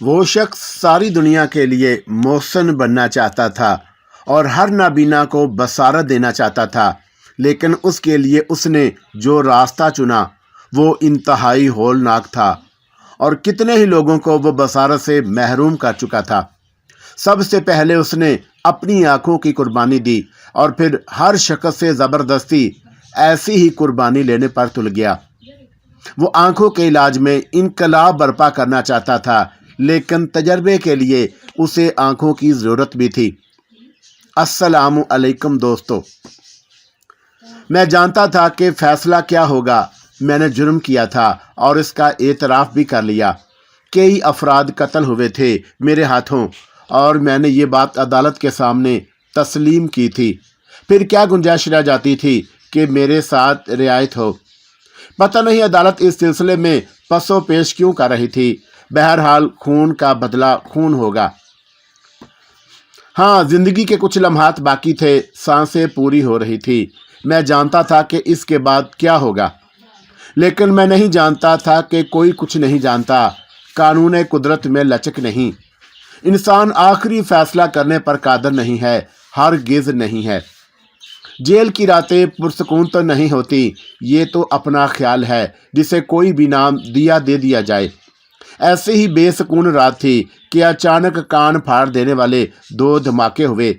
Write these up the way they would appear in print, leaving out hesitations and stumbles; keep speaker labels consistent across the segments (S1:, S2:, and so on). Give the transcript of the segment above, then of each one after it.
S1: وہ شخص ساری دنیا کے لیے محسن بننا چاہتا تھا اور ہر نابینا کو بصارت دینا چاہتا تھا، لیکن اس کے لیے اس نے جو راستہ چنا وہ انتہائی ہولناک تھا اور کتنے ہی لوگوں کو وہ بصارت سے محروم کر چکا تھا۔ سب سے پہلے اس نے اپنی آنکھوں کی قربانی دی اور پھر ہر شخص سے زبردستی ایسی ہی قربانی لینے پر تل گیا۔ وہ آنکھوں کے علاج میں انقلاب برپا کرنا چاہتا تھا، لیکن تجربے کے لیے اسے آنکھوں کی ضرورت بھی تھی۔ السلام علیکم دوستو، میں جانتا تھا کہ فیصلہ کیا ہوگا۔ میں نے جرم کیا تھا اور اس کا اعتراف بھی کر لیا۔ کئی افراد قتل ہوئے تھے میرے ہاتھوں اور میں نے یہ بات عدالت کے سامنے تسلیم کی تھی۔ پھر کیا گنجائش رہ جاتی تھی کہ میرے ساتھ رعایت ہو؟ پتہ نہیں عدالت اس سلسلے میں پس و پیش کیوں کر رہی تھی۔ بہرحال خون کا بدلہ خون ہوگا۔ ہاں، زندگی کے کچھ لمحات باقی تھے، سانسیں پوری ہو رہی تھی۔ میں جانتا تھا کہ اس کے بعد کیا ہوگا، لیکن میں نہیں جانتا تھا کہ کوئی کچھ نہیں جانتا۔ قانون قدرت میں لچک نہیں۔ انسان آخری فیصلہ کرنے پر قادر نہیں ہے، ہرگز نہیں ہے۔ جیل کی راتیں پرسکون تو نہیں ہوتی، یہ تو اپنا خیال ہے جسے کوئی بھی نام دے دیا جائے۔ ایسے ہی بے سکون رات تھی کہ اچانک کان پھاڑ دینے والے 2 دھماکے ہوئے،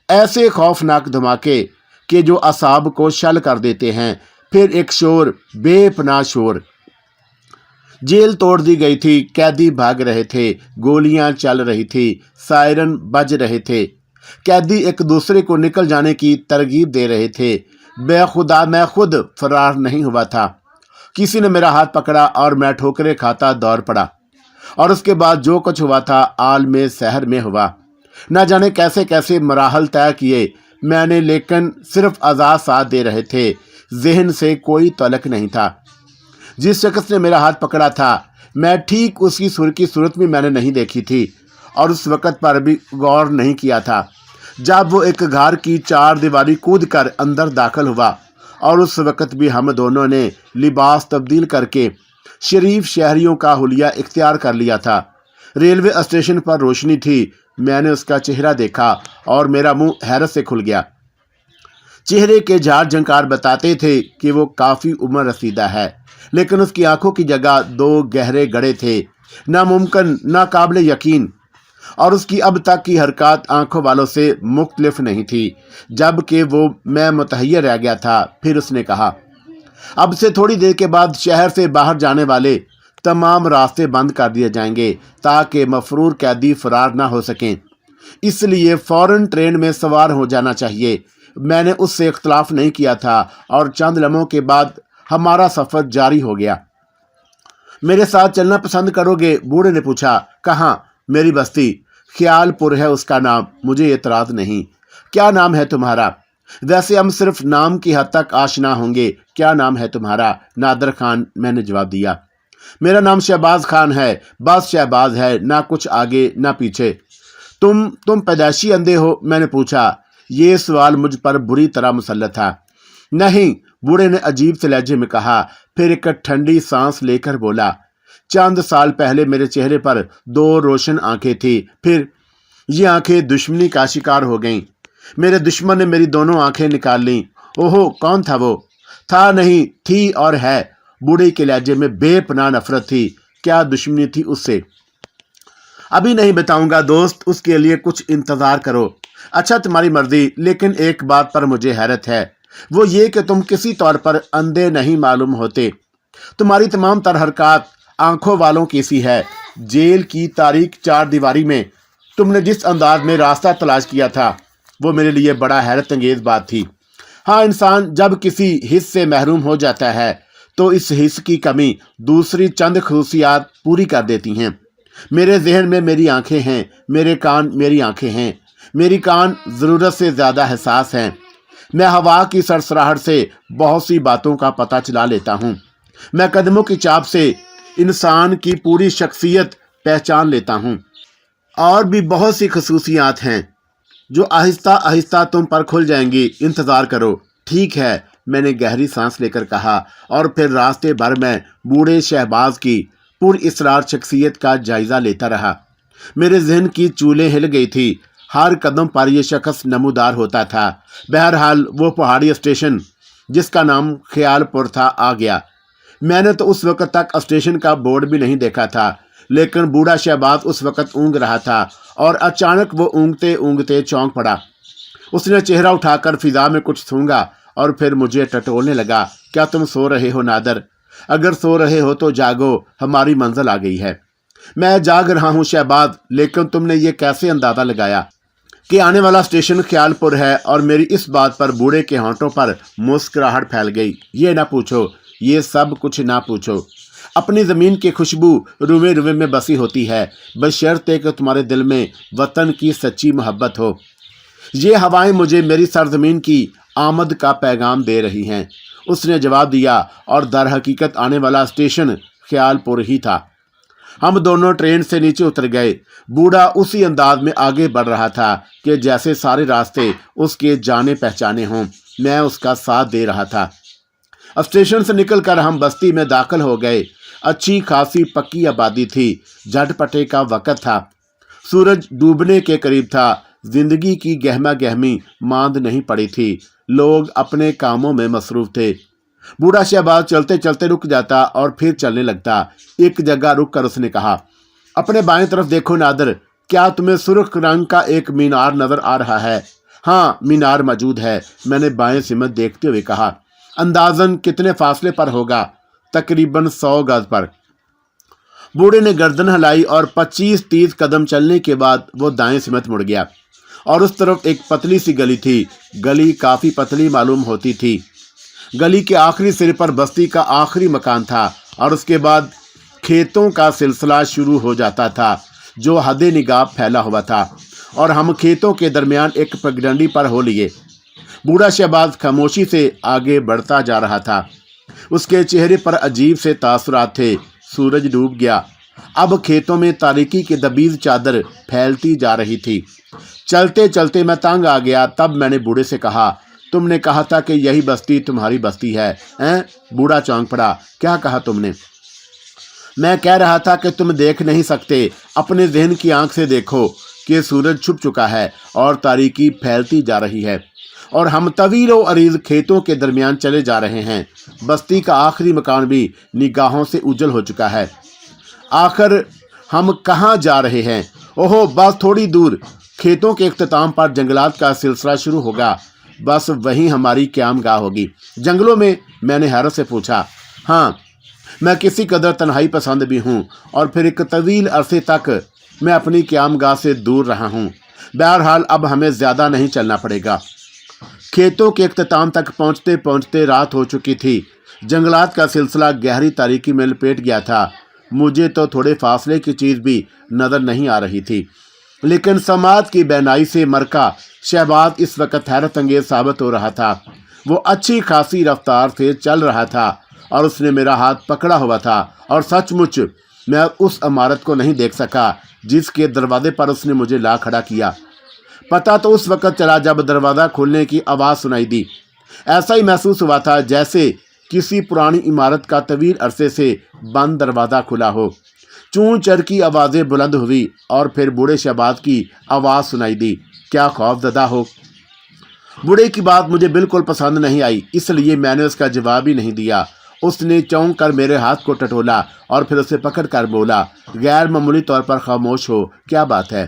S1: ایسے خوفناک دھماکے کہ جو اعصاب کو شل کر دیتے ہیں۔ پھر ایک شور، بے پناہ شور۔ جیل توڑ دی گئی تھی، قیدی بھاگ رہے تھے، گولیاں چل رہی تھی، سائرن بج رہے تھے، قیدی ایک دوسرے کو نکل جانے کی ترغیب دے رہے تھے۔ بے خدا میں خود فرار نہیں ہوا تھا۔ کسی نے میرا ہاتھ پکڑا اور میں ٹھوکریں کھاتا دوڑ پڑا، اور اس کے بعد جو کچھ ہوا تھا عالم سحر میں ہوا۔ نہ جانے کیسے کیسے مراحل طے کیے میں نے، لیکن صرف اعضاء ساتھ دے رہے تھے، ذہن سے کوئی تعلق نہیں تھا۔ جس شخص نے میرا ہاتھ پکڑا تھا، میں ٹھیک اس کی کی صورت بھی میں نے نہیں دیکھی تھی اور اس وقت پر بھی غور نہیں کیا تھا جب وہ ایک گھر کی 4 دیواری کود کر اندر داخل ہوا، اور اس وقت بھی ہم دونوں نے لباس تبدیل کر کے شریف شہریوں کا حلیہ اختیار کر لیا تھا۔ ریلوے اسٹیشن پر روشنی تھی، میں نے اس کا چہرہ دیکھا اور میرا منہ حیرت سے کھل گیا۔ چہرے کے جھاڑ جھنکار بتاتے تھے کہ وہ کافی عمر رسیدہ ہے، لیکن اس کی آنکھوں کی جگہ 2 گہرے گڑھے تھے، ناممکن، ناقابل یقین، اور اس کی اب تک کی حرکات آنکھوں والوں سے مختلف نہیں تھی، جبکہ وہ میں متحیر رہ گیا تھا۔ پھر اس نے کہا، اب سے تھوڑی دیر کے بعد شہر سے باہر جانے والے تمام راستے بند کر دیے جائیں گے تاکہ مفرور قیدی فرار نہ ہو سکیں، اس لیے فوراً ٹرین میں سوار ہو جانا چاہیے۔ میں نے اس سے اختلاف نہیں کیا تھا اور چند لمحوں کے بعد ہمارا سفر جاری ہو گیا۔ میرے ساتھ چلنا پسند کرو گے؟ بوڑھے نے پوچھا۔ کہاں؟ میری بستی، خیال پور ہے اس کا نام۔ مجھے اعتراض نہیں۔ کیا نام ہے تمہارا؟ ویسے ہم صرف نام کی حد تک آشنا ہوں گے۔ کیا نام ہے تمہارا؟ نادر خان، میں نے جواب دیا۔ میرا نام شہباز خان ہے، بس شہباز ہے، نہ کچھ آگے نہ پیچھے۔ تم پیدائشی اندھے ہو؟ میں نے پوچھا۔ یہ سوال مجھ پر بری طرح مسلط تھا۔ نہیں، بوڑھے نے عجیب سے لہجے میں کہا، پھر ایک ٹھنڈی سانس لے کر بولا، چند سال پہلے میرے چہرے پر 2 روشن آنکھیں تھیں، پھر یہ آنکھیں دشمنی کا شکار ہو گئیں۔ میرے دشمن نے میری دونوں آنکھیں نکال لیں۔ اوہو، کون تھا وہ؟ تھا نہیں، تھی اور ہے۔ بوڑھے کے لہجے میں بے پناہ نفرت تھی۔ کیا دشمنی تھی اس سے؟ ابھی نہیں بتاؤں گا دوست، اس کے لیے کچھ انتظار کرو۔ اچھا، تمہاری مرضی، لیکن ایک بات پر مجھے حیرت ہے، وہ یہ کہ تم کسی طور پر اندھے نہیں معلوم ہوتے۔ تمہاری تمام تر حرکات آنکھوں والوں کی سی ہے۔ جیل کی تاریک 4 دیواری میں تم نے جس انداز میں راستہ تلاش کیا تھا، وہ میرے لیے بڑا حیرت انگیز بات تھی۔ ہاں، انسان جب کسی حص سے محروم ہو جاتا ہے تو اس حص کی کمی دوسری چند خصوصیات پوری کر دیتی ہیں۔ میرے ذہن میں میری آنکھیں ہیں، میرے کان میری آنکھیں ہیں، میری کان ضرورت سے زیادہ حساس ہیں۔ میں ہوا کی سرسراہٹ سے بہت سی باتوں کا پتہ چلا لیتا ہوں۔ میں قدموں کی چاپ سے انسان کی پوری شخصیت پہچان لیتا ہوں۔ اور بھی بہت سی خصوصیات ہیں جو آہستہ آہستہ تم پر کھل جائیں گی، انتظار کرو۔ ٹھیک ہے، میں نے گہری سانس لے کر کہا، اور پھر راستے بھر میں بوڑھے شہباز کی پر اسرار شخصیت کا جائزہ لیتا رہا۔ میرے ذہن کی چولیں ہل گئی تھی، ہر قدم پر یہ شخص نمودار ہوتا تھا۔ بہرحال وہ پہاڑی اسٹیشن جس کا نام خیال پور تھا آ گیا۔ میں نے تو اس وقت تک اسٹیشن کا بورڈ بھی نہیں دیکھا تھا، لیکن بوڑھا شہباز اس وقت اونگ رہا تھا اور اچانک وہ اونگتے اونگتے چونک پڑا۔ اس نے چہرہ اٹھا کر فضا میں کچھ سونگا اور پھر مجھے ٹٹولنے لگا۔ کیا تم سو رہے ہو نادر؟ اگر سو رہے ہو تو جاگو، ہماری منزل آ گئی ہے۔ میں جاگ رہا ہوں شہباز، لیکن تم نے یہ کیسے اندازہ لگایا کہ آنے والا اسٹیشن خیال پور ہے؟ اور میری اس بات پر بوڑھے کے ہونٹوں پر مسکراہٹ پھیل گئی۔ یہ نہ پوچھو، یہ سب کچھ نہ پوچھو۔ اپنی زمین کی خوشبو روئے روئے میں بسی ہوتی ہے، بشرطے کہ تمہارے دل میں وطن کی سچی محبت ہو۔ یہ ہوائیں مجھے میری سرزمین کی آمد کا پیغام دے رہی ہیں، اس نے جواب دیا، اور در حقیقت آنے والا اسٹیشن خیال پور ہی تھا۔ ہم دونوں ٹرین سے نیچے اتر گئے۔ بوڑھا اسی انداز میں آگے بڑھ رہا تھا کہ جیسے سارے راستے اس کے جانے پہچانے ہوں۔ میں اس کا ساتھ دے رہا تھا۔ اسٹیشن سے نکل کر ہم بستی میں داخل ہو گئے۔ اچھی خاصی پکی آبادی تھی، جھٹ پٹے کا وقت تھا، سورج ڈوبنے کے قریب تھا، زندگی کی گہما گہمی ماند نہیں پڑی تھی، لوگ اپنے کاموں میں مصروف تھے۔ بوڑھا شہباز چلتے چلتے رک جاتا اور پھر چلنے لگتا۔ ایک جگہ رک کر اس نے کہا، اپنے بائیں طرف دیکھو نادر، کیا تمہیں سرخ رنگ کا ایک مینار نظر آ رہا ہے؟ ہاں، مینار موجود ہے، میں نے بائیں سمت دیکھتے ہوئے کہا۔ اندازاً کتنے فاصلے پر ہوگا؟ تقریباً 100 گز پر۔ بوڑھے نے گردن ہلائی اور 25-30 قدم چلنے کے بعد وہ دائیں سمت مڑ گیا، اور اس طرف ایک پتلی سی گلی تھی۔ گلی کافی پتلی معلوم ہوتی تھی۔ گلی کے آخری سرے پر بستی کا آخری مکان تھا، اور اس کے بعد کھیتوں کا سلسلہ شروع ہو جاتا تھا جو حد نگاہ پھیلا ہوا تھا، اور ہم کھیتوں کے درمیان ایک پگڈنڈی پر ہو لیے۔ بوڑھا شہباز خاموشی سے آگے بڑھتا جا رہا تھا۔ اس کے چہرے پر عجیب سے تاثرات تھے۔ سورج ڈوب گیا، اب کھیتوں میں تاریکی کی دبیز چادر پھیلتی جا رہی تھی۔ چلتے چلتے میں تنگ آ گیا۔ تب میں نے بوڑھے سے کہا، تم نے کہا تھا کہ یہی بستی تمہاری بستی ہے؟ بوڑھا چونک پڑا۔ کیا کہا تم نے؟ میں کہہ رہا تھا کہ تم دیکھ نہیں سکتے، اپنے ذہن کی آنکھ سے دیکھو کہ سورج چھپ چکا ہے اور تاریکی پھیلتی جا رہی ہے، اور ہم طویل و عریض کھیتوں کے درمیان چلے جا رہے ہیں۔ بستی کا آخری مکان بھی نگاہوں سے اجل ہو چکا ہے۔ آخر ہم کہاں جا رہے ہیں؟ اوہو، بس تھوڑی دور کھیتوں کے اختتام پر جنگلات کا سلسلہ شروع ہوگا، بس وہیں ہماری قیام گاہ ہوگی۔ جنگلوں میں؟ میں نے حیرت سے پوچھا۔ ہاں، میں کسی قدر تنہائی پسند بھی ہوں، اور پھر ایک طویل عرصے تک میں اپنی قیام گاہ سے دور رہا ہوں۔ بہرحال اب ہمیں زیادہ نہیں چلنا پڑے گا۔ کھیتوں کے اختتام تک پہنچتے پہنچتے رات ہو چکی تھی۔ جنگلات کا سلسلہ گہری تاریکی میں لپیٹ گیا تھا۔ مجھے تو تھوڑے فاصلے کی چیز بھی نظر نہیں آ رہی تھی، لیکن سماعت کی بینائی سے مرکا شہباز اس وقت حیرت انگیز ثابت ہو رہا تھا۔ وہ اچھی خاصی رفتار سے چل رہا تھا، اور اس نے میرا ہاتھ پکڑا ہوا تھا، اور سچ مچ میں اس عمارت کو نہیں دیکھ سکا جس کے دروازے پر اس نے مجھے لا کھڑا کیا۔ پتہ تو اس وقت چلا جب دروازہ کھولنے کی آواز سنائی دی۔ ایسا ہی محسوس ہوا تھا جیسے کسی پرانی عمارت کا طویل عرصے سے بند دروازہ کھلا ہو۔ چون چر کی آوازیں بلند ہوئی، اور پھر بوڑھے شہباز کی آواز سنائی دی، کیا خوف زدہ ہو؟ بوڑھے کی بات مجھے بالکل پسند نہیں آئی، اس لیے میں نے اس کا جواب ہی نہیں دیا۔ اس نے چونک کر میرے ہاتھ کو ٹٹولا اور پھر اسے پکڑ کر بولا، غیر معمولی طور پر خاموش ہو، کیا بات ہے؟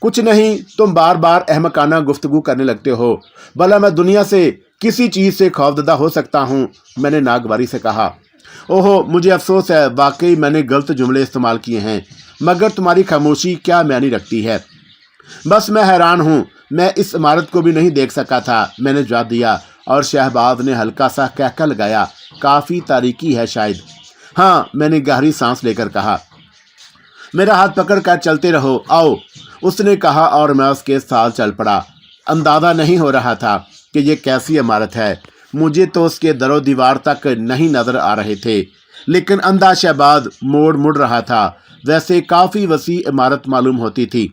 S1: کچھ نہیں، تم بار بار احمقانہ گفتگو کرنے لگتے ہو۔ بھلا میں دنیا سے کسی چیز سے خوفزدہ ہو سکتا ہوں؟ میں نے ناگواری سے کہا۔ اوہو، مجھے افسوس ہے، واقعی میں نے غلط جملے استعمال کیے ہیں، مگر تمہاری خاموشی کیا معنی رکھتی ہے؟ بس میں حیران ہوں، میں اس عمارت کو بھی نہیں دیکھ سکا تھا، میں نے جواب دیا، اور شہباز نے ہلکا سا کہکہ لگایا، کافی تاریکی ہے شاید۔ ہاں، میں نے گہری سانس لے کر کہا۔ میرا ہاتھ پکڑ کر چلتے رہو، آؤ، اس نے کہا، اور میں اس کے ساتھ چل پڑا۔ اندازہ نہیں ہو رہا تھا کہ یہ کیسی عمارت ہے، مجھے تو اس کے در و دیوار تک نہیں نظر آ رہے تھے، لیکن اندھا شہباز مڑ رہا تھا، ویسے کافی وسیع عمارت معلوم ہوتی تھی،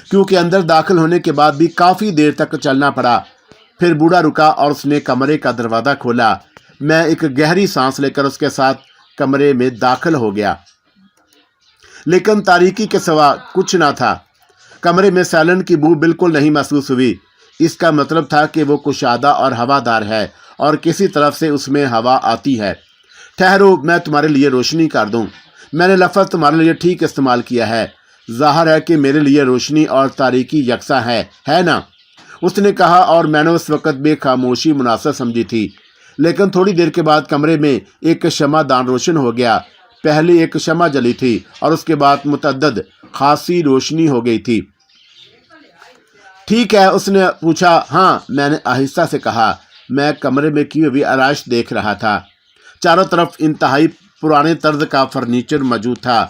S1: کیونکہ اندر داخل ہونے کے بعد بھی کافی دیر تک چلنا پڑا۔ پھر بوڑھا رکا اور اس نے کمرے کا دروازہ کھولا۔ میں ایک گہری سانس لے کر اس کے ساتھ کمرے میں داخل ہو گیا۔ لیکن تاریکی کے سوا کچھ نہ تھا۔ کمرے میں سیلن کی بو بالکل نہیں محسوس ہوئی۔ اس کا مطلب تھا کہ وہ کشادہ اور ہوادار ہے اور کسی طرف سے اس میں ہوا آتی ہے۔ ٹھہرو، میں تمہارے لیے روشنی کر دوں۔ میں نے لفظ تمہارے لیے ٹھیک استعمال کیا ہے۔ ظاہر ہے کہ میرے لیے روشنی اور تاریکی یکساں ہے نا؟ اس نے کہا، اور میں نے اس وقت بھی خاموشی مناسب سمجھی تھی۔ لیکن تھوڑی دیر کے بعد کمرے میں ایک شمع دان روشن ہو گیا۔ پہلے ایک شمع جلی تھی اور اس کے بعد متعدد خاصی روشنی ہو گئی تھی۔ ٹھیک ہے، اس نے پوچھا۔ ہاں، میں نے آہستہ سے کہا۔ میں کمرے میں کی ہوئی آرائش دیکھ رہا تھا۔ چاروں طرف انتہائی پرانے طرز کا فرنیچر موجود تھا۔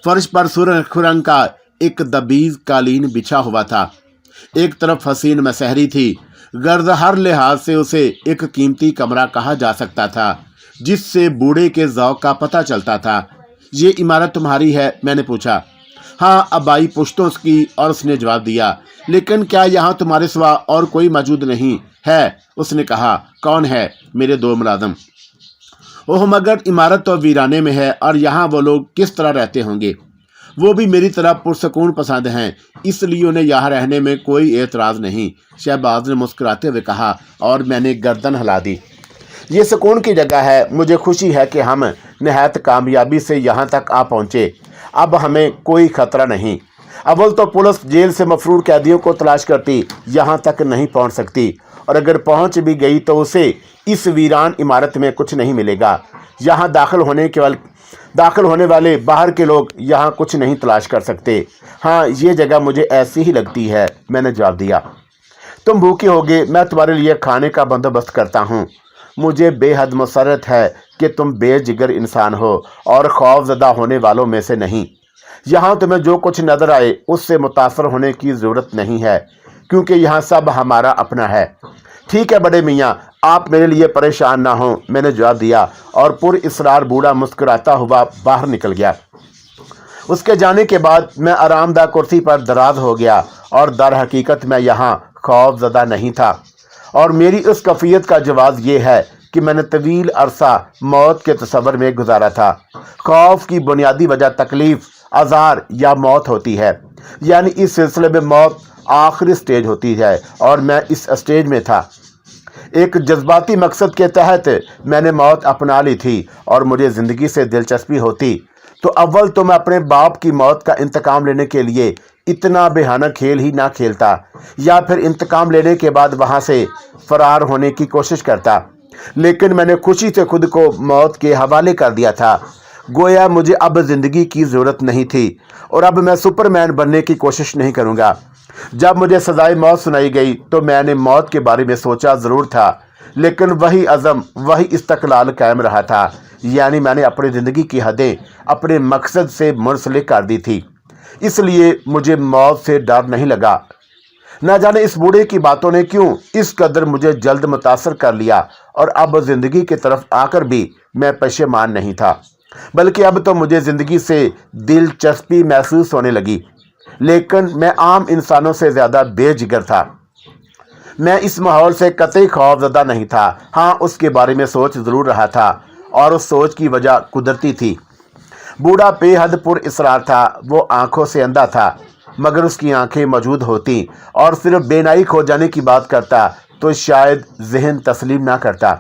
S1: فرش پر سرخ رنگ کا ایک دبیز قالین بچھا ہوا تھا۔ ایک طرف حسین مسحری تھی۔ غرض ہر لحاظ سے اسے ایک قیمتی کمرہ کہا جا سکتا تھا، جس سے بوڑھے کے ذوق کا پتہ چلتا تھا۔ یہ عمارت تمہاری ہے؟ میں نے پوچھا۔ ہاں، آبائی پشتوں کی، اور اس نے جواب دیا۔ لیکن کیا یہاں تمہارے سوا اور کوئی موجود نہیں ہے؟ اس نے کہا۔ کون ہے؟ میرے 2 ملازم۔ اوہ، مگر عمارت تو ویرانے میں ہے، اور یہاں وہ لوگ کس طرح رہتے ہوں گے؟ وہ بھی میری طرح پرسکون پسند ہیں، اس لیے انہیں یہاں رہنے میں کوئی اعتراض نہیں، شہباز نے مسکراتے ہوئے کہا، اور میں نے گردن ہلا دی۔ یہ سکون کی جگہ ہے۔ مجھے خوشی ہے کہ ہم نہایت کامیابی سے یہاں تک آ پہنچے۔ اب ہمیں کوئی خطرہ نہیں۔ اول تو پولیس جیل سے مفرور قیدیوں کو تلاش کرتی یہاں تک نہیں پہنچ سکتی، اور اگر پہنچ بھی گئی تو اسے اس ویران عمارت میں کچھ نہیں ملے گا۔ یہاں داخل ہونے والے باہر کے لوگ یہاں کچھ نہیں تلاش کر سکتے۔ ہاں، یہ جگہ مجھے ایسی ہی لگتی ہے، میں نے جواب دیا۔ تم بھوکے ہوگے، میں تمہارے لیے کھانے کا بندوبست کرتا ہوں۔ مجھے بے حد مسرت ہے کہ تم بے جگر انسان ہو اور خوف زدہ ہونے والوں میں سے نہیں۔ یہاں تمہیں جو کچھ نظر آئے اس سے متاثر ہونے کی ضرورت نہیں ہے، کیونکہ یہاں سب ہمارا اپنا ہے۔ ٹھیک ہے بڑے میاں، آپ میرے لیے پریشان نہ ہوں، میں نے جواب دیا، اور پر اصرار بوڑھا مسکراتا ہوا باہر نکل گیا۔ اس کے جانے کے بعد میں آرام دہ کرسی پر دراز ہو گیا، اور در حقیقت میں یہاں خوف زدہ نہیں تھا۔ اور میری اس کیفیت کا جواز یہ ہے کہ میں نے طویل عرصہ موت کے تصور میں گزارا تھا۔ خوف کی بنیادی وجہ تکلیف، آزار یا موت ہوتی ہے، یعنی اس سلسلے میں موت آخری سٹیج ہوتی ہے، اور میں اس سٹیج میں تھا۔ ایک جذباتی مقصد کے تحت میں نے موت اپنا لی تھی، اور مجھے زندگی سے دلچسپی ہوتی تو اول تو میں اپنے باپ کی موت کا انتقام لینے کے لیے اتنا بہانہ کھیل ہی نہ کھیلتا، یا پھر انتقام لینے کے بعد وہاں سے فرار ہونے کی کوشش کرتا۔ لیکن میں نے خوشی سے خود کو موت کے حوالے کر دیا تھا، گویا مجھے اب زندگی کی ضرورت نہیں تھی، اور اب میں سپرمین بننے کی کوشش نہیں کروں گا۔ جب مجھے سزائے موت سنائی گئی تو میں نے موت کے بارے میں سوچا ضرور تھا، لیکن وہی عزم، وہی استقلال قائم رہا تھا، یعنی میں نے اپنی زندگی کی حدیں اپنے مقصد سے منسلک کر دی تھی، اس لیے مجھے موت سے ڈر نہیں لگا۔ نہ جانے اس بوڑھے کی باتوں نے کیوں اس قدر مجھے جلد متاثر کر لیا، اور اب زندگی کی طرف آ کر بھی میں پشیمان نہیں تھا، بلکہ اب تو مجھے زندگی سے دلچسپی محسوس ہونے لگی۔ لیکن میں عام انسانوں سے زیادہ بے جگر تھا۔ میں اس ماحول سے قطعی خوف زدہ نہیں تھا، ہاں اس کے بارے میں سوچ ضرور رہا تھا، اور اس سوچ کی وجہ قدرتی تھی۔ بوڑھا بے حد پر اصرار تھا، وہ آنکھوں سے اندھا تھا، مگر اس کی آنکھیں موجود ہوتی اور صرف بینائی کھو جانے کی بات کرتا تو شاید ذہن تسلیم نہ کرتا۔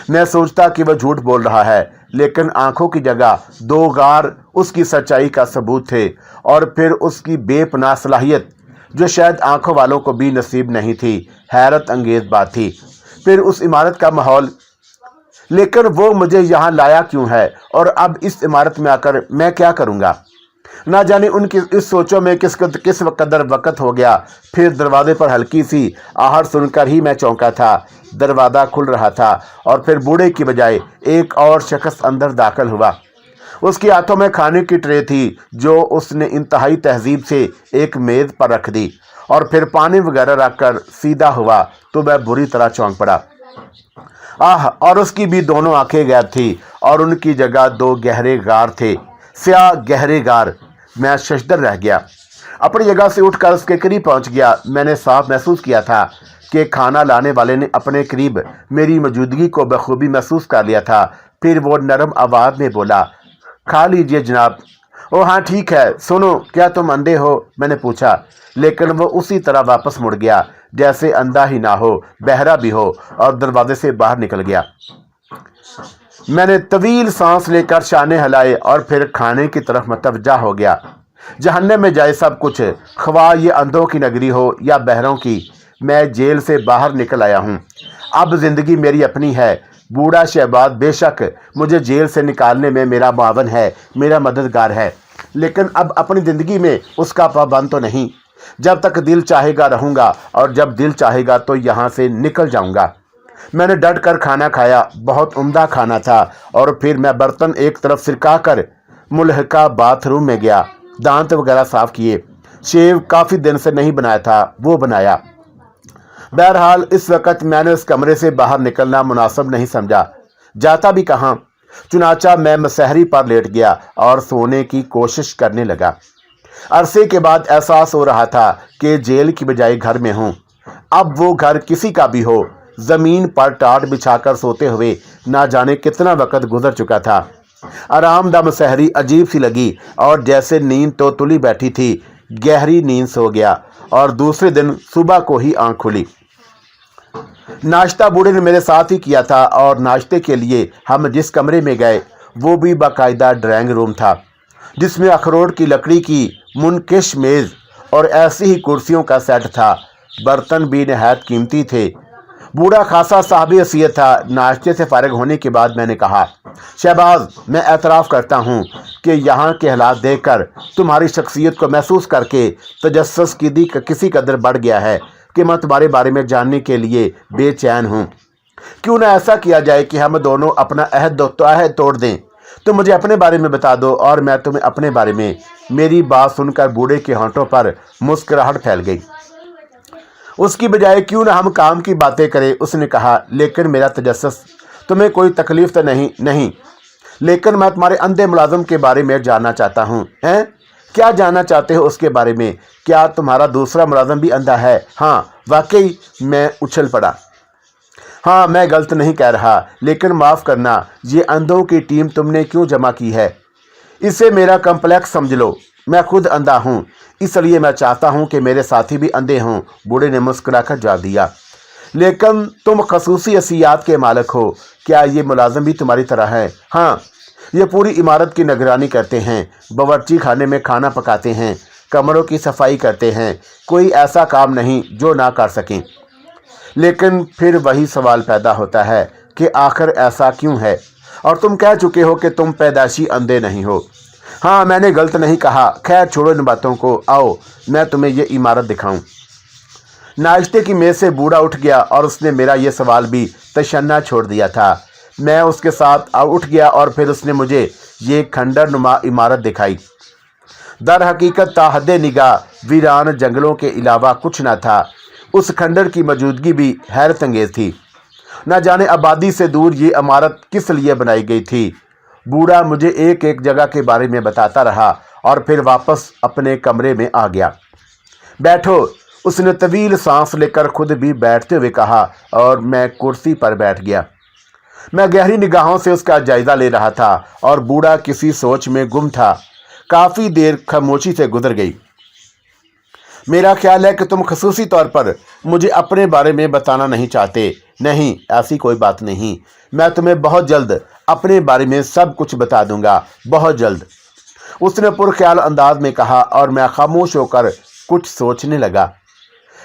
S1: میں سوچتا کہ وہ جھوٹ بول رہا ہے، لیکن آنکھوں کی جگہ 2 غار اس کی سچائی کا ثبوت تھے، اور پھر اس کی بے پناہ صلاحیت جو شاید آنکھوں والوں کو بھی نصیب نہیں تھی۔ حیرت انگیز بات تھی۔ پھر اس عمارت کا ماحول، لیکن وہ مجھے یہاں لایا کیوں ہے، اور اب اس عمارت میں آ کر میں کیا کروں گا؟ نہ جانے ان کی اس سوچوں میں کس قدر وقت ہو گیا۔ پھر دروازے پر ہلکی سی آہٹ سن کر ہی میں چونکا تھا۔ دروازہ کھل رہا تھا، اور پھر بوڑھے کی بجائے ایک اور شخص اندر داخل ہوا۔ اس کے ہاتھوں میں کھانے کی ٹرے تھی جو اس نے انتہائی تہذیب سے ایک میز پر رکھ دی، اور پھر پانی وغیرہ رکھ کر سیدھا ہوا تو میں بری طرح چونک پڑا۔ اور اس کی بھی دونوں آنکھیں غائب تھی، اور ان کی جگہ 2 گہرے غار تھے، سیاہ گہرے غار۔ میں ششدر رہ گیا، اپنی جگہ سے اٹھ کر اس کے قریب پہنچ گیا۔ میں نے صاف محسوس کیا تھا کہ کھانا لانے والے نے اپنے قریب میری موجودگی کو بخوبی محسوس کر لیا تھا۔ پھر وہ نرم آواز میں بولا، کھا لیجئے جناب۔ ओ हाँ ठीक है, सुनो, क्या तुम अंधे हो? मैंने पूछा, लेकिन वो उसी तरह वापस मुड़ गया जैसे अंधा ही ना हो, बहरा भी हो, और दरवाजे से बाहर निकल गया। मैंने तवील सांस लेकर शाने हिलाए और फिर खाने की तरफ मतवज्जा हो गया। जहन्नम में जाए सब कुछ, ख्वाह ये अंधों की नगरी हो या बहरों की, मैं जेल से बाहर निकल आया हूँ। अब जिंदगी मेरी अपनी है। बूढ़ा शहबाज बेशक मुझे जेल से निकालने में मेरा मावन है, मेरा मददगार है, लेकिन अब अपनी ज़िंदगी में उसका पाबंद तो नहीं। जब तक दिल चाहेगा रहूँगा, और जब दिल चाहेगा तो यहाँ से निकल जाऊँगा। मैंने डट कर खाना खाया, बहुत उम्दा खाना था, और फिर मैं बर्तन एक तरफ सिरका कर मुल्हका बाथरूम में गया। दांत वगैरह साफ किए। शेव काफ़ी दिन से नहीं बनाया था, वो बनाया। बहरहाल इस वक्त मैंने उस कमरे से बाहर निकलना मुनासिब नहीं समझा। जाता भी कहाँ। चुनाचा मैं मसहरी पर लेट गया और सोने की कोशिश करने लगा। अरसे के बाद एहसास हो रहा था कि जेल की बजाय घर में हूँ। अब वो घर किसी का भी हो, ज़मीन पर टाट बिछाकर सोते हुए ना जाने कितना वक्त गुजर चुका था। आरामदा मसहरी अजीब सी लगी, और जैसे नींद तो तुली बैठी थी, गहरी नींद सो गया, और दूसरे दिन सुबह को ही आंख खुली। नाश्ता बूढ़े ने मेरे साथ ही किया था, और नाश्ते के लिए हम जिस कमरे में गए वो भी बाकायदा ड्राइंग रूम था, जिसमें अखरोट की लकड़ी की मुनकिश मेज़ और ऐसी ही कुर्सियों का सेट था। बर्तन भी नहायत कीमती थे। बूढ़ा खासा साहब हैसियत था। नाश्ते से फारिग होने के बाद मैंने कहा, शहबाज, मैं एतराफ़ करता हूँ कि यहाँ के हालात देखकर तुम्हारी शख्सियत को महसूस करके तजस्सुस की किसी कदर बढ़ गया है कि मैं तुम्हारे बारे में जानने के लिए बेचैन हूँ। क्यों ना ऐसा किया जाए कि हम दोनों अपना अहद तोड़ दें। तुम मुझे अपने बारे में बता दो और मैं तुम्हें अपने बारे में। मेरी बात सुनकर बूढ़े के होंठों पर मुस्कुराहट फैल गई। उसकी बजाय क्यों ना हम काम की बातें करें, उसने कहा। लेकिन मेरा तजस्सुस, तुम्हें कोई तकलीफ तो नहीं, लेकिन मैं तुम्हारे अंधे मुलाजिम के बारे में जानना चाहता हूँ। हैं? क्या जानना चाहते हो उसके बारे में? क्या तुम्हारा दूसरा मुलाजिम भी अंधा है? हाँ, वाकई। मैं उछल पड़ा। हाँ, मैं गलत नहीं कह रहा, लेकिन माफ़ करना, ये अंधों की टीम तुमने क्यों जमा की है? इसे मेरा कम्प्लेक्स समझ लो। मैं खुद अंधा हूँ, इसलिए मैं चाहता हूँ कि मेरे साथी भी अंधे हों। बूढ़े ने मुस्कुराकर जवाब दिया। लेकिन तुम खसूसी हसीयत के मालिक हो। क्या ये मुलाजिम भी तुम्हारी तरह है? हाँ, ये पूरी इमारत की निगरानी करते हैं, बावर्ची खाने में खाना पकाते हैं, कमरों की सफाई करते हैं। कोई ऐसा काम नहीं जो ना कर सकें। लेकिन फिर वही सवाल पैदा होता है कि आखिर ऐसा क्यों है? और तुम कह चुके हो कि तुम पैदाशी अंधे नहीं हो। हाँ, मैंने गलत नहीं कहा। खैर छोड़ो इन बातों को, आओ मैं तुम्हें ये इमारत दिखाऊं। नाश्ते की मेज़ से बूढ़ा उठ गया और उसने मेरा ये सवाल भी तशन्ना छोड़ दिया था। मैं उसके साथ उठ गया और फिर उसने मुझे ये खंडर नुमा इमारत दिखाई। दर हकीकत ताहद निगाह वीरान जंगलों के अलावा कुछ न था। उस खंडर की मौजूदगी भी हैरत अंगेज थी। न जाने आबादी से दूर ये इमारत किस लिए बनाई गई थी। बूढ़ा मुझे एक एक जगह के बारे में बताता रहा और फिर वापस अपने कमरे में आ गया। बैठो, उसने तवील सांस लेकर खुद भी बैठते हुए कहा, और मैं कुर्सी पर बैठ गया। मैं गहरी निगाहों से उसका जायजा ले रहा था और बूढ़ा किसी सोच में गुम था। काफ़ी देर खामोशी से गुजर गई। मेरा ख्याल है कि तुम खसूसी तौर पर मुझे अपने बारे में बताना नहीं चाहते। नहीं, ऐसी कोई बात नहीं। मैं तुम्हें बहुत जल्द अपने बारे में सब कुछ बता दूंगा, बहुत जल्द, उसने पुरख्याल अंदाज में कहा। और मैं खामोश होकर कुछ सोचने लगा।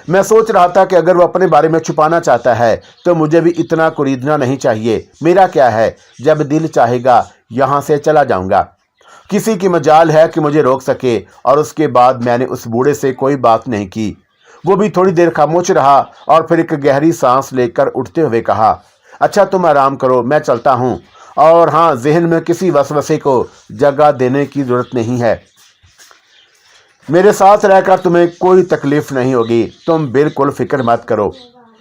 S1: मैं सोच रहा था कि अगर वो अपने बारे में छुपाना चाहता है तो मुझे भी इतना कुरीदना नहीं चाहिए। मेरा क्या है, जब दिल चाहेगा यहाँ से चला जाऊँगा। किसी की मजाल है कि मुझे रोक सके। और उसके बाद मैंने उस बूढ़े से कोई बात नहीं की। वो भी थोड़ी देर खामोश रहा और फिर एक गहरी सांस लेकर उठते हुए कहा, अच्छा तुम आराम करो, मैं चलता हूँ। और हाँ, जहन में किसी वसवसे को जगह देने की ज़रूरत नहीं है। मेरे साथ रहकर तुम्हें कोई तकलीफ नहीं होगी। तुम बिल्कुल फिक्र मत करो।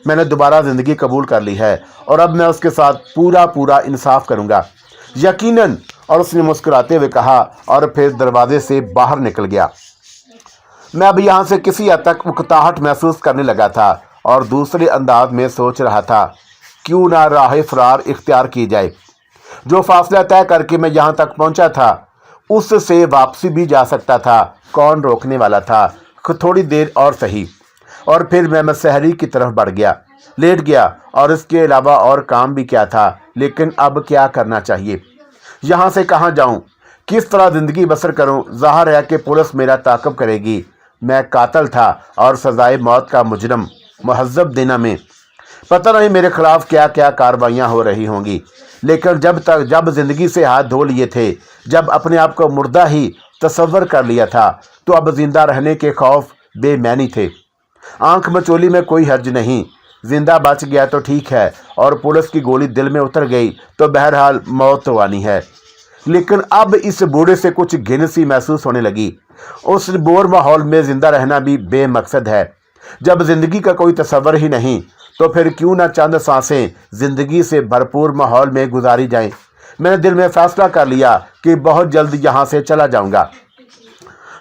S1: मैंने दोबारा ज़िंदगी कबूल कर ली है और अब मैं उसके साथ पूरा इंसाफ करूँगा, यकीनन। और उसने मुस्कुराते हुए कहा और फिर दरवाजे से बाहर निकल गया। मैं अब यहाँ से किसी हद तक उकताहट महसूस करने लगा था और दूसरे अंदाज में सोच रहा था, क्यों ना राह फरार इख्तियार की जाए। जो फासला तय करके मैं यहाँ तक पहुँचा था, उससे वापसी भी जा सकता था। कौन रोकने वाला था? थोड़ी देर और सही, और फिर मैं मसहरी की तरफ बढ़ गया, लेट गया, और इसके अलावा और काम भी क्या था। लेकिन अब क्या करना चाहिए? यहाँ से कहाँ जाऊँ? किस तरह ज़िंदगी बसर करूँ? ज़ाहिर है कि पुलिस मेरा ताक़ब करेगी। मैं कातिल था और सज़ाए मौत का मुजरम। महज़ब देना में पता नहीं मेरे खिलाफ क्या क्या कार्रवाइयाँ हो रही होंगी। लेकिन जब ज़िंदगी से हाथ धो लिए थे, जब अपने आप को मुर्दा ही तसव्वुर कर लिया था, तो अब जिंदा रहने के खौफ बेमैनी थे। आंख मचोली में कोई हर्ज नहीं। जिंदा बच गया तो ठीक है, और पुलिस की गोली दिल में उतर गई तो बहरहाल मौत तो आनी है। लेकिन अब इस बूढ़े से कुछ घिन सी महसूस होने लगी। उस बोर माहौल में जिंदा रहना भी बेमकसद है। जब जिंदगी का कोई तसव्वुर ही नहीं, तो फिर क्यों ना चंद सांसें जिंदगी से भरपूर माहौल में गुजारी जाएं। मैंने दिल में फैसला कर लिया कि बहुत जल्द यहाँ से चला जाऊंगा।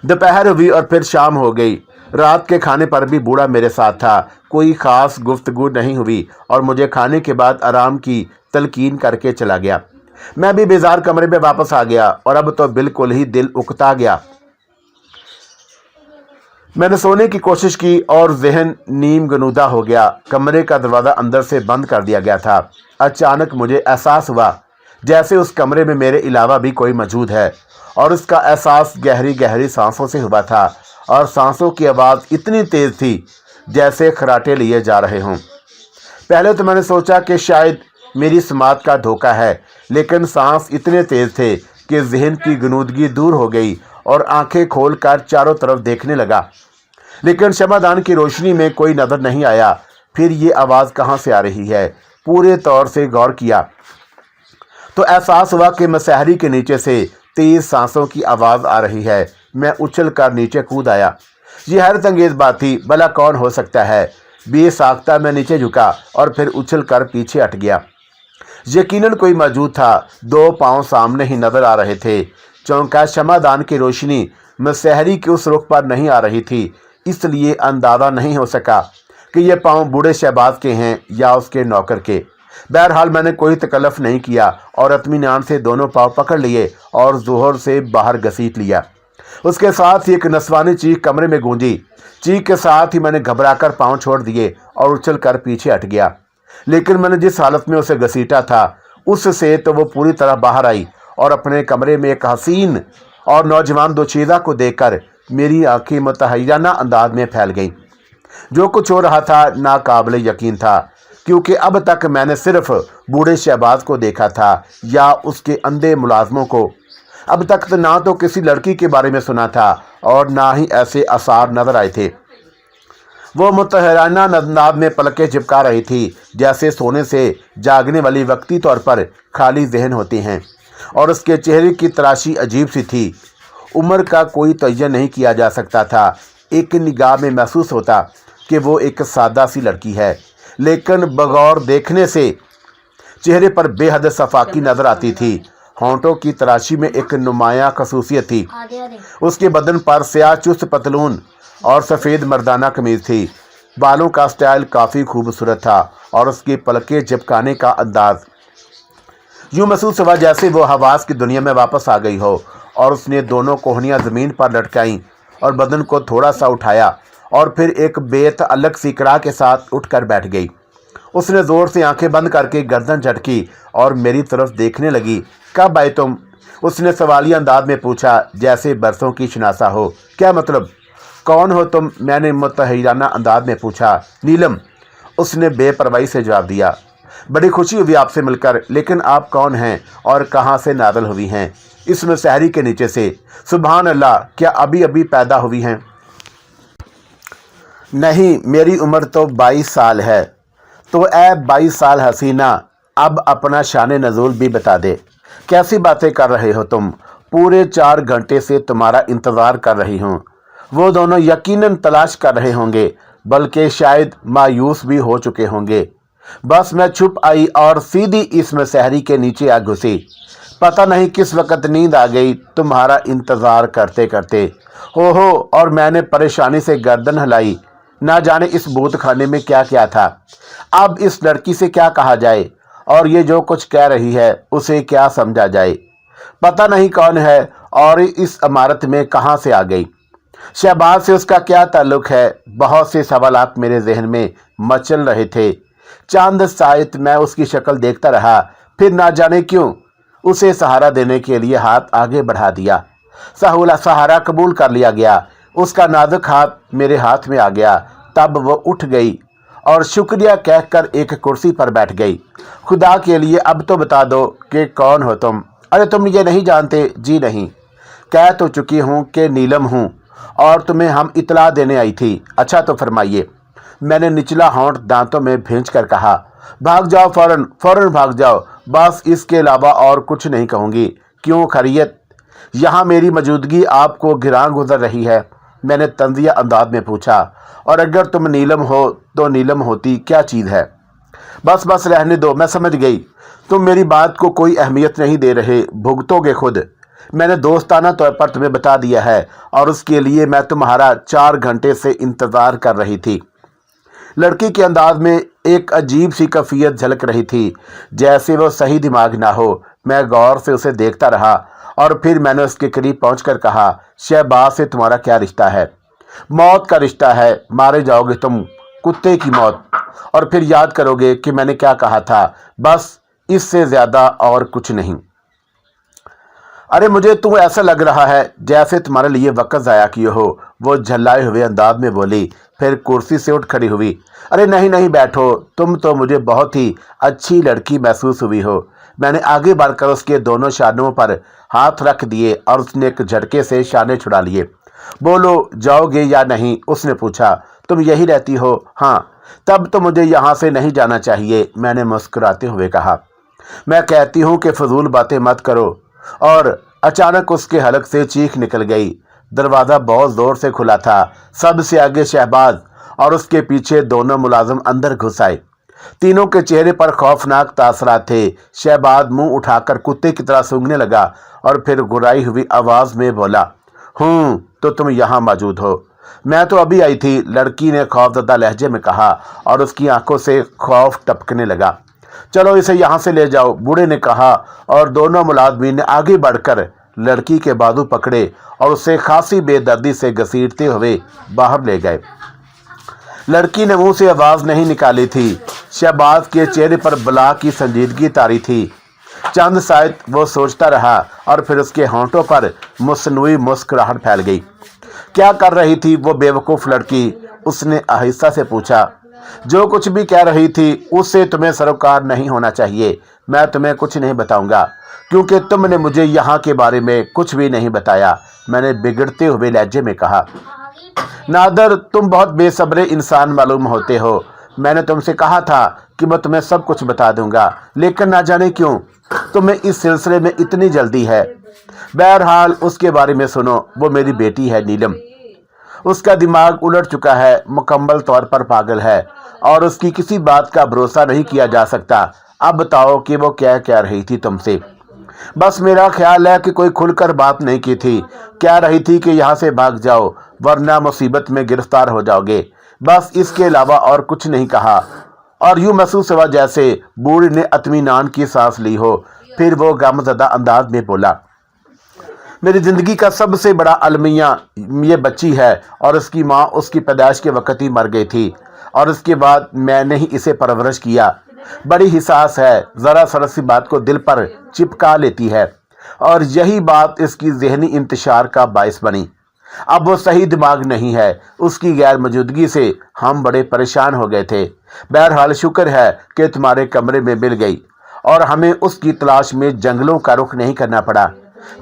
S1: दोपहर हुई और फिर शाम हो गई। रात के खाने पर भी बूढ़ा मेरे साथ था। कोई ख़ास गुफ्तगू नहीं हुई और मुझे खाने के बाद आराम की तलकीन करके चला गया। मैं भी बेजार कमरे में वापस आ गया और अब तो बिल्कुल ही दिल उकता गया। मैंने सोने की कोशिश की और जहन नीम गनूदा हो गया। कमरे का दरवाज़ा अंदर से बंद कर दिया गया था। अचानक मुझे एहसास हुआ जैसे उस कमरे में मेरे अलावा भी कोई मौजूद है, और उसका एहसास गहरी गहरी सांसों से हुआ था, और सांसों की आवाज़ इतनी तेज़ थी जैसे खराटे लिए जा रहे हों। पहले तो मैंने सोचा कि शायद मेरी समात का धोखा है, लेकिन सांस इतने तेज़ थे कि जहन की गनूदगी दूर हो गई और आंखें खोलकर चारों तरफ देखने लगा। लेकिन शमादान की रोशनी में कोई नज़र नहीं आया। फिर ये आवाज़ कहाँ से आ रही है? पूरे तौर से गौर किया तो एहसास हुआ कि मसहरी के नीचे से तेज़ सांसों की आवाज़ आ रही है। मैं उछल कर नीचे कूद आया। ये हैरत अंगेज़ बात थी। भला कौन हो सकता है? बेसाख्ता मैं नीचे झुका और फिर उछल कर पीछे हट गया। यकीनन कोई मौजूद था। 2 पाँव सामने ही नज़र आ रहे थे। चौंका शमादान की रोशनी मसहरी के उस रुख पर नहीं आ रही थी, इसलिए अंदाज़ा नहीं हो सका कि ये पाँव बूढ़े शहबाज के हैं या उसके नौकर के। बहरहाल मैंने कोई तकल्लुफ़ नहीं किया और इत्मीनान से दोनों पाँव पकड़ लिए और ज़ोहर से बाहर घसीट लिया। उसके साथ ही एक नस्वानी चीख कमरे में गूंजी। चीख के साथ ही मैंने घबराकर पाँव छोड़ दिए और उछल कर पीछे हट गया। लेकिन मैंने जिस हालत में उसे घसीटा था, उससे तो वो पूरी तरह बाहर आई, और अपने कमरे में एक हसीन और नौजवान दोशीज़ा को देखकर मेरी आंखें मुतहय्यना अंदाज में फैल गईं। जो कुछ हो रहा था नाकाबिले यकीन था, क्योंकि अब तक मैंने सिर्फ बूढ़े शहबाज को देखा था या उसके अंधे मुलाजमों को। अब तक तो ना तो किसी लड़की के बारे में सुना था और ना ही ऐसे आसार नजर आए थे। वो मुतहय्यना अंदाज में पलकें झपका रही थी, जैसे सोने से जागने वाली वक्ती तौर पर खाली जहन होती हैं, और उसके चेहरे की तराशी अजीब सी थी। उम्र का कोई तयन नहीं किया जा सकता था। एक निगाह में महसूस होता कि वो एक सादा सी लड़की है, लेकिन बगौर देखने से चेहरे पर बेहद सफाकी नजर आती थी। होंठों की तराशी में एक नुमायां खसूसियत थी। उसके बदन पर स्याह चुस्त पतलून और सफ़ेद मर्दाना कमीज थी। बालों का स्टाइल काफ़ी खूबसूरत था, और उसकी पलकें झपकाने का अंदाज यूँ महसूस हुआ जैसे वो हवास की दुनिया में वापस आ गई हो। और उसने दोनों कोहनियाँ ज़मीन पर लटकाईं और बदन को थोड़ा सा उठाया, और फिर एक बेतअल्लक सी कड़ा के साथ उठकर बैठ गई। उसने ज़ोर से आंखें बंद करके गर्दन झटकी और मेरी तरफ देखने लगी। कब आए तुम? उसने सवालिया अंदाज में पूछा, जैसे बरसों की शनासा हो। क्या मतलब? कौन हो तुम? मैंने मुतहय्यना अंदाज में पूछा। नीलम, उसने बेपरवाही से जवाब दिया। बड़ी खुशी हुई आपसे मिलकर, लेकिन आप कौन हैं और कहाँ से नाज़िल हुई हैं? इस मसहरी के नीचे से। सुभान अल्लाह, क्या अभी अभी पैदा हुई हैं? नहीं, मेरी उम्र तो 22 साल है। तो ए 22 साल हसीना, अब अपना शान नज़ूल भी बता दे। कैसी बातें कर रहे हो तुम? पूरे 4 घंटे से तुम्हारा इंतज़ार कर रही हूँ। वो दोनों यकीनन तलाश कर रहे होंगे, बल्कि शायद मायूस भी हो चुके होंगे। बस मैं छुप आई और सीधी इस मसहरी के नीचे आ घुसी। पता नहीं किस वक़्त नींद आ गई तुम्हारा इंतज़ार करते करते। हो, और मैंने परेशानी से गर्दन हिलाई। ना जाने इस बूत खाने में क्या क्या था। अब इस लड़की से क्या कहा जाए, और ये जो कुछ कह रही है उसे क्या समझा जाए। पता नहीं कौन है और इस इमारत में कहाँ से आ गई? शहबाज से उसका क्या ताल्लुक है? बहुत से सवालात मेरे जहन में मचल रहे थे। चंद साइत मैं उसकी शक्ल देखता रहा, फिर ना जाने क्यों उसे सहारा देने के लिए हाथ आगे बढ़ा दिया। सहारा कबूल कर लिया गया। उसका नाजुक हाथ मेरे हाथ में आ गया। तब वो उठ गई और शुक्रिया कहकर एक कुर्सी पर बैठ गई। खुदा के लिए अब तो बता दो कि कौन हो तुम? अरे तुम ये नहीं जानते? जी नहीं। कह तो चुकी हूँ कि नीलम हूँ और तुम्हें हम इतला देने आई थी। अच्छा तो फरमाइए। मैंने निचला होंठ दांतों में भींच कर कहा। भाग जाओ, फौरन फौरन भाग जाओ, बस इसके अलावा और कुछ नहीं कहूँगी। क्यों, खैरियत? यहाँ मेरी मौजूदगी आपको गिरां गुजर रही है? मैंने तंजिया अंदाज में पूछा। और अगर तुम नीलम हो तो नीलम होती क्या चीज़ है? बस बस रहने दो, मैं समझ गई। तुम मेरी बात को कोई अहमियत नहीं दे रहे, भुगतोगे खुद। मैंने दोस्ताना तौर पर तुम्हें बता दिया है और उसके लिए मैं तुम्हारा 4 घंटे से इंतज़ार कर रही थी। लड़की के अंदाज में एक अजीब सी कैफियत झलक रही थी, जैसे वो सही दिमाग ना हो। मैं गौर से उसे देखता रहा और फिर मैंने उसके करीब पहुंचकर कहा, शहबाज से तुम्हारा क्या रिश्ता है? मौत का रिश्ता है, मारे जाओगे तुम, कुत्ते की मौत। और फिर याद करोगे कि मैंने क्या कहा था, बस इससे ज़्यादा और कुछ नहीं। अरे मुझे तो ऐसा लग रहा है जैसे तुम्हारे लिए वक्त ज़ाया किए हो, वो झल्लाए हुए अंदाज में बोली। फिर कुर्सी से उठ खड़ी हुई। अरे नहीं नहीं, बैठो, तुम तो मुझे बहुत ही अच्छी लड़की महसूस हुई हो। मैंने आगे बढ़कर उसके दोनों शानों पर हाथ रख दिए और उसने एक झटके से शाने छुड़ा लिए। बोलो, जाओगे या नहीं? उसने पूछा। तुम यही रहती हो? हाँ। तब तो मुझे यहाँ से नहीं जाना चाहिए, मैंने मुस्कुराते हुए कहा। मैं कहती हूँ कि फजूल बातें मत करो। और अचानक उसके हलक से चीख निकल गई। दरवाज़ा बहुत ज़ोर से खुला था। सबसे आगे शहबाज और उसके पीछे दोनों मुलाजिम अंदर घुस आए। तीनों के चेहरे पर खौफनाक तासरात थे। शहबाज मुंह उठाकर कुत्ते की तरह सूंघने लगा और फिर गुर्राई हुई आवाज़ में बोला, हूँ तो तुम यहाँ मौजूद हो? मैं तो अभी आई थी, लड़की ने खौफजदा लहजे में कहा और उसकी आंखों से खौफ टपकने लगा। चलो इसे यहाँ से ले जाओ, बूढ़े ने कहा और दोनों मुलाजमीन ने आगे बढ़कर लड़की के बाजू पकड़े और उसे खासी बेदर्दी से घसीटते हुए बाहर ले गए। लड़की ने मुंह से आवाज़ नहीं निकाली थी। शहबाज के चेहरे पर बला की संजीदगी तारी थी। चंद शायद वो सोचता रहा और फिर उसके होंठों पर मुस्नुई मुस्कुराहट फैल गई। क्या कर रही थी वो बेवकूफ़ लड़की? उसने आहिस्ता से पूछा। जो कुछ भी कह रही थी उससे तुम्हें सरोकार नहीं होना चाहिए। मैं तुम्हें कुछ नहीं बताऊंगा क्योंकि तुमने मुझे यहाँ के बारे में कुछ भी नहीं बताया, मैंने बिगड़ते हुए लहजे में कहा। नादर, तुम बहुत बेसब्रे इंसान मालूम होते हो। मैंने तुमसे कहा था कि मैं तुम्हें सब कुछ बता दूंगा, लेकिन ना जाने क्यों तुम्हें इस सिलसिले में इतनी जल्दी है। बहरहाल उसके बारे में सुनो, वो मेरी बेटी है नीलम। उसका दिमाग उलट चुका है, मुकम्मल तौर पर पागल है और उसकी किसी बात का भरोसा नहीं किया जा सकता। अब बताओ कि वो क्या कह रही थी तुमसे? बस मेरा ख्याल है कि कोई खुलकर बात नहीं की थी। कह रही थी कि यहाँ से भाग जाओ वरना मुसीबत में गिरफ्तार हो जाओगे, बस इसके अलावा और कुछ नहीं कहा। और यूँ महसूस हुआ जैसे बूढ़ी ने इत्मीनान की सांस ली हो। फिर वो गमज़दा अंदाज में बोला, मेरी ज़िंदगी का सबसे बड़ा अलमिया ये बच्ची है और उसकी माँ उसकी पैदाइश के वक़्त ही मर गई थी और उसके बाद मैंने ही इसे परवरिश किया। बड़ी हिसास है, ज़रा ज़रा सी बात को दिल पर चिपका लेती है और यही बात इसकी ज़हनी इंतशार का बायस बनी। अब वो सही दिमाग नहीं है। उसकी गैर मौजूदगी से हम बड़े परेशान हो गए थे। बहरहाल शुक्र है कि तुम्हारे कमरे में मिल गई और हमें उसकी तलाश में जंगलों का रुख नहीं करना पड़ा।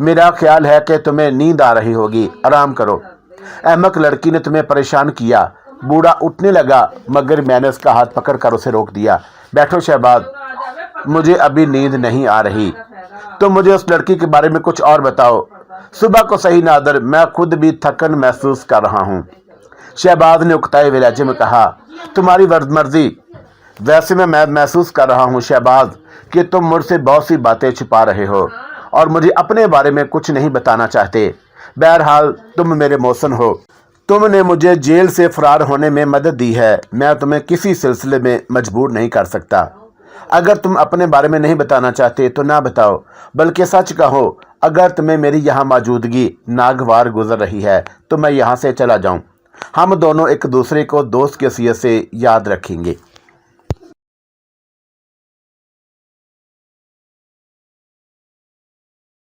S1: मेरा ख्याल है कि तुम्हें नींद आ रही होगी, आराम करो। अहमक लड़की ने तुम्हें परेशान किया। बूढ़ा उठने लगा मगर मैंने उसका हाथ पकड़कर उसे रोक दिया। बैठो शहबाज, मुझे अभी नींद नहीं आ रही। तुम मुझे उस लड़की के बारे में कुछ और बताओ। सुबह को सही नादर, मैं खुद भी थकन महसूस कर रहा हूँ, शहबाज ने उकताए हुए लहजे में कहा। तुम्हारी मर्जी। वैसे मैं महसूस कर रहा हूँ शहबाज कि तुम मुझसे बहुत सी बातें छुपा रहे हो और मुझे अपने बारे में कुछ नहीं बताना चाहते। बहरहाल तुम मेरे मौसन हो। तुमने मुझे जेल से फरार होने में मदद दी है। मैं तुम्हें किसी सिलसिले में मजबूर नहीं कर सकता। اگر تم اپنے بارے میں نہیں بتانا چاہتے تو نہ بتاؤ، بلکہ سچ کہو۔ اگر تمہیں میری یہاں موجودگی ناگوار گزر رہی ہے تو میں یہاں سے چلا جاؤں۔ ہم دونوں ایک دوسرے کو دوست کی حیثیت سے یاد رکھیں گے۔